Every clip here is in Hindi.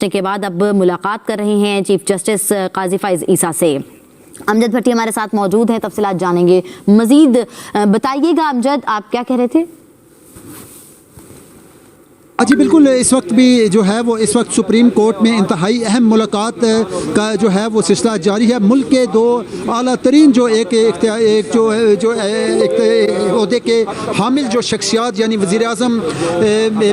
पूछने के बाद अब मुलाकात कर रहे हैं चीफ जस्टिस काजी फाइज ईसा से। अमजद भट्टी हमारे साथ मौजूद हैं, तफसीलात जानेंगे मजीद। बताइएगा अमजद, आप क्या कह रहे थे? जी बिल्कुल, इस वक्त भी जो है वो इस वक्त सुप्रीम कोर्ट में इंतहाई अहम मुलाकात का जो है वो सिलसिला जारी है। मुल्क के दो आला तरीन जो एक ओहदे के हामिल जो शख्सियात यानी वज़ीर आज़म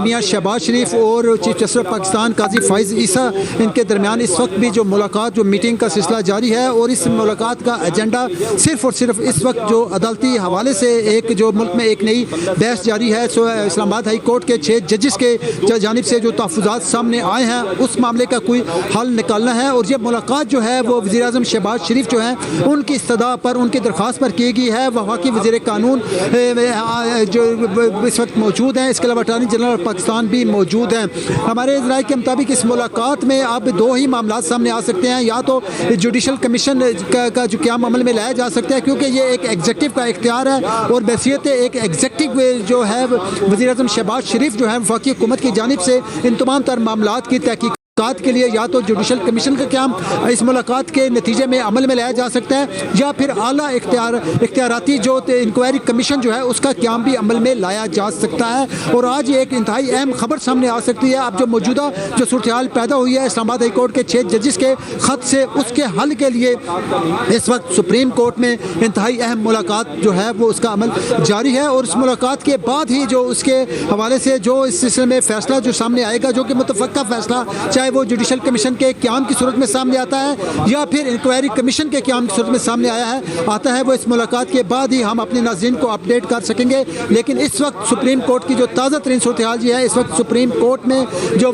मियाँ शहबाज शरीफ और चीफ जस्टिस पाकिस्तान काजी फाइज ईसा, इनके दरमियान इस वक्त भी जो मुलाकात जो मीटिंग का सिलसिला जारी है। और इस मुलाकात का एजेंडा सिर्फ़ और सिर्फ इस वक्त जो अदालती हवाले से एक जो मुल्क में एक नई बहस जारी है। इस्लामाबाद हाई कोर्ट के 6 जजेस के जानिब से जो तहफ़्फ़ुज़ात सामने आए हैं उस मामले का कोई हल निकालना है। और ये मुलाकात जो है वो वज़ीर आज़म शहबाज शरीफ जो हैं उनकी इस्तदा पर, उनकी दरख्वास्त पर की गई है। वफाकी वज़ीर कानून जो इस वक्त मौजूद हैं, इसके अलावा अटॉर्नी जनरल ऑफ पाकिस्तान भी मौजूद हैं। हमारे राय के मुताबिक इस मुलाकात में अब दो ही मामला सामने आ सकते हैं। या तो जुडिशल कमीशन का जो क़याम अमल में लाया जा सकता है, क्योंकि ये एक एग्जेक्टिव का इख्तियार है और बहसीत एक एग्जेक्टिव जो है वज़ीर आज़म शहबाज शरीफ जो है वफाकी हुकूमत की जानिब से इन तमाम तर मामलात की तहकीक के लिए या तो जुडिशल कमीशन का क़याम इस मुलाकात के नतीजे में अमल में लाया जा सकता है, या फिर आला इख्तियाराती जो इंक्वायरी कमीशन जो है उसका क़याम भी अमल में लाया जा सकता है। और आज ये एक इंतहाई अहम खबर सामने आ सकती है। अब जो मौजूदा जो सूरत-ए-हाल पैदा हुई है इस्लामाबाद हाई कोर्ट के 6 जजेस के ख़त से, उसके हल के लिए इस वक्त सुप्रीम कोर्ट में इंतहाई अहम मुलाकात जो है वो उसका अमल जारी है। और इस मुलाकात के बाद ही जो उसके हवाले से जो इस सिलसिले में फ़ैसला जो सामने आएगा, जो कि मुतफ़क्का फ़ैसला चाहे वो जुडिशल कमीशन के क़याम की सूरत में सामने आता है या फिर इंक्वायरी कमीशन के क़याम की सूरत में सामने आता है, वो इस मुलाकात के बाद ही हम अपने नाज़रीन को अपडेट कर सकेंगे। लेकिन इस वक्त सुप्रीम कोर्ट की जो ताज़ा तरीन सूरत हाल है, इस वक्त सुप्रीम कोर्ट में जो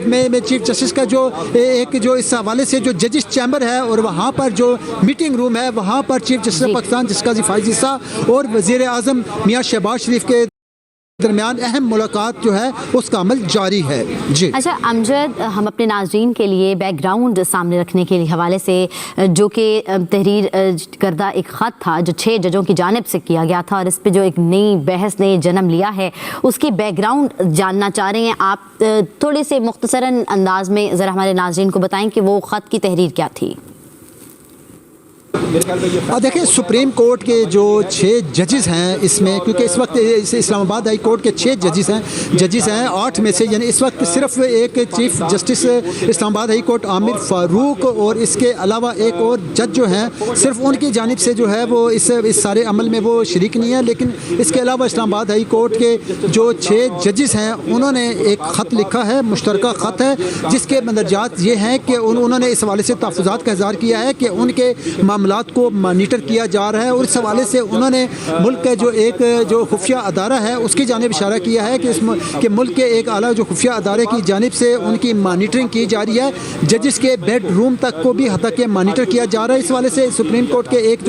में चीफ जस्टिस का जो इस हवाले से जो जजिस चैम्बर है और वहाँ पर जो मीटिंग रूम है, वहाँ पर चीफ जस्टिस पाकिस्तान जस्टिस काजी फाइज ईसा और वज़ीर आज़म मियाँ शहबाज शरीफ के दरमियान अहम मुलाकात जो है उसका अमल जारी है। जी अच्छा अमजद, हम अपने नाज़रीन के लिए बैकग्राउंड सामने रखने के हवाले से जो कि तहरीर करदा एक ख़त था जो 6 जजों की जानिब से किया गया था और इस पे जो एक नई बहस ने जन्म लिया है, उसकी बैकग्राउंड जानना चाह रहे हैं आप। थोड़े से मुख्तसरन अंदाज में ज़रा हमारे नाज़रीन को बताएं कि वो ख़त की तहरीर क्या थी। देखिए, सुप्रीम कोर्ट के जो 6 जजेस हैं इसमें, क्योंकि इस वक्त इस्लामाबाद हाई कोर्ट के 6 जजेस हैं 8 में से, यानी इस वक्त सिर्फ एक chief justice Islamabad high court Aamir Farooq और इसके अलावा एक और जज जो हैं सिर्फ उनकी जानिब से जो है वो इस सारे अमल में वो शरीक नहीं है। लेकिन इसके अलावा इस्लामाबाद हाई कोर्ट के जो 6 जजेस हैं उन्होंने एक ख़त लिखा है, मुश्तरका ख़त है, जिसके मंदरजात ये हैं कि उन्होंने इस हवाले से तहफ़्फ़ुज़ात का इज़हार किया है कि उनके मामलात को मॉनिटर किया जा रहा है। और इस हवाले से उन्होंने मुल्क का जो एक जो खुफिया अदारा है उसकी जानिब इशारा किया है कि मुल्क के एक आला जो खुफिया अदारे की जानिब से उनकी मॉनिटरिंग की जा रही है। जजिस के बेडरूम तक को भी हद तक मॉनिटर किया जा रहा है। इस हवाले से सुप्रीम कोर्ट के एक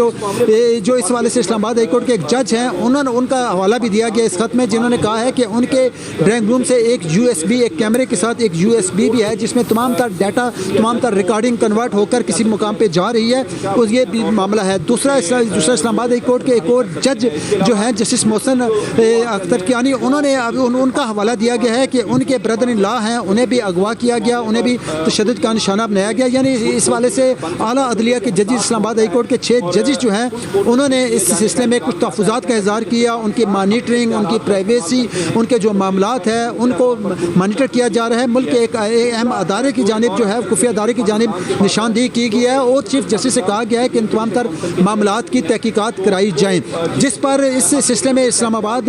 जो इस हवाले से इस्लामाबाद हाई कोर्ट के एक जज हैं, उन्होंने उनका हवाला भी दिया गया इस खत में, जिन्होंने कहा है कि उनके ड्राइंग रूम से एक USB, एक कैमरे के साथ एक USB भी है जिसमें तमाम तर डाटा, तमाम तर रिकॉर्डिंग कन्वर्ट होकर किसी मुकाम पर जा रही है। और ये मामला है। दूसरा इस्लामाबाद हाई कोर्ट के एक और जज जो हैं जस्टिस मोहसिन अख्तर कियानी, उन्होंने उनका हवाला दिया गया है कि उनके ब्रदर इन लॉ हैं, उन्हें भी अगवा किया गया, उन्हें भी तशद्दुद का निशाना बनाया गया। यानी इस वाले से आला अदलिया के जजेस इस्लामाबाद हाई कोर्ट के 6 जजेस जो हैं उन्होंने इस सिलसिले में कुछ तहफ़्फ़ुज़ात का इज़हार किया। उनकी मॉनिटरिंग, उनकी प्राइवेसी, उनके जो मामलात हैं उनको मॉनिटर किया जा रहा है। मुल्क के एक अहम अदारे की जानिब जो है खुफिया अदारे की जानिब निशानदेही की गई है और चीफ जस्टिस से कहा गया है कि तमाम तर मामलात की तहकीकात कराई जाएँ, जिस पर इस सिलसिले में इस्लामाबाद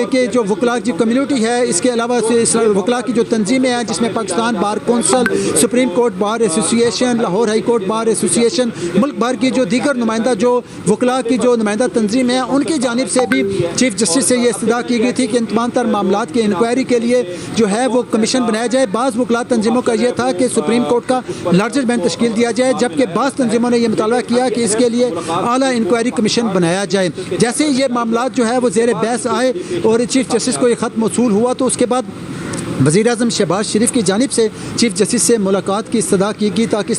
के जो वकला की कम्युनिटी है, इसके अलावा वकला की जो तंजीमें हैं जिसमें Pakistan bar council, Supreme Court bar association, Lahore High Court bar association, मुल्क भर की जो दीगर नुमाइंदा जो वकला की जो नुमाइंदा तंजीमें हैं उनकी जानिब से भी चीफ जस्टिस से ये इस्तदा की गई थी कि इन तमाम तर मामलात की इंक्वायरी के लिए जो है वो कमीशन बनाया जाए। बाज़ वकला तंजीमों का यह था कि सुप्रीम कोर्ट का लार्जर बेंच तश्कील दिया जाए, जबकि बाज़ तंजीमों ने यह मुतालबा किया कि इसके लिए आला इंक्वायरी कमीशन बनाया जाए। जैसे ये मामलात जो है वो ज़ेर बहस आए और चीफ जस्टिस को ये ख़त मौसूल हुआ, तो उसके बाद वज़ीर आज़म शहबाज शरीफ की जानिब से चीफ जस्टिस से मुलाकात की इस्तदा की गई ताकि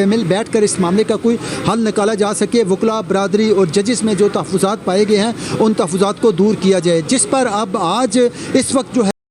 मिल बैठ कर इस मामले का कोई हल निकाला जा सके। वकला बरादरी और जजिस में जो तहफ़्फ़ुज़ात पाए गए हैं उन तहफ़्फ़ुज़ात को दूर किया जाए, जिस पर अब आज इस वक्त जो है